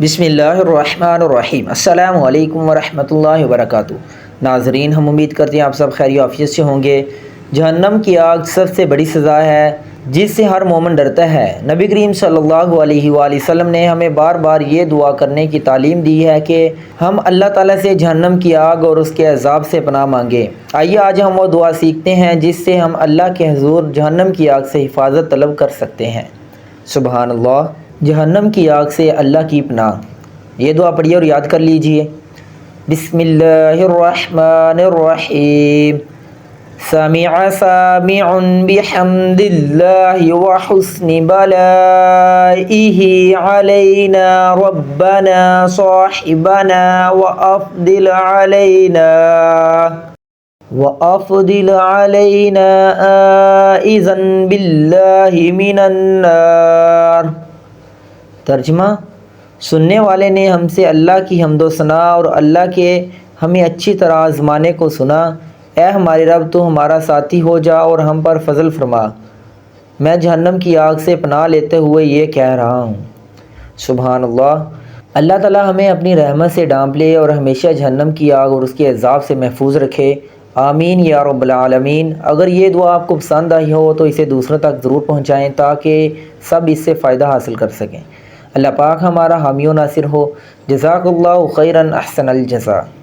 بسم اللہ الرحمن الرحیم۔ السلام علیکم ورحمۃ اللہ وبرکاتہ۔ ناظرین، ہم امید کرتے ہیں آپ سب خیر و عافیت سے ہوں گے۔ جہنم کی آگ سب سے بڑی سزا ہے جس سے ہر مومن ڈرتا ہے۔ نبی کریم صلی اللہ علیہ وآلہ وسلم نے ہمیں بار بار یہ دعا کرنے کی تعلیم دی ہے کہ ہم اللہ تعالیٰ سے جہنم کی آگ اور اس کے عذاب سے پناہ مانگیں۔ آئیے آج ہم وہ دعا سیکھتے ہیں جس سے ہم اللہ کے حضور جہنم کی آگ سے حفاظت طلب کر سکتے ہیں۔ سبحان اللہ، جہنم کی آگ سے اللہ کی پناہ۔ یہ دعا پڑھیے اور یاد کر لیجئے۔ بسم اللہ الرحمن الرحیم۔ سمع سامع بحمد اللہ وحسن بلائہ علینا ربنا صاحبنا وأفضل علينا آئذا باللہ من النار۔ ترجمہ: سننے والے نے ہم سے اللہ کی حمد و ثنا اور اللہ کے ہمیں اچھی طرح آزمانے کو سنا۔ اے ہمارے رب، تو ہمارا ساتھی ہو جا اور ہم پر فضل فرما۔ میں جہنم کی آگ سے پناہ لیتے ہوئے یہ کہہ رہا ہوں۔ سبحان اللہ۔ اللہ تعالیٰ ہمیں اپنی رحمت سے ڈانپ لے اور ہمیشہ جہنم کی آگ اور اس کے عذاب سے محفوظ رکھے۔ آمین یا رب العالمین۔ اگر یہ دعا آپ کو پسند آئی ہو تو اسے دوسروں تک ضرور پہنچائیں تاکہ سب اس سے فائدہ حاصل کر سکیں۔ اللہ پاک ہمارا حامی و ناصر ہو۔ جزاک اللہ خیرا، احسن الجزا۔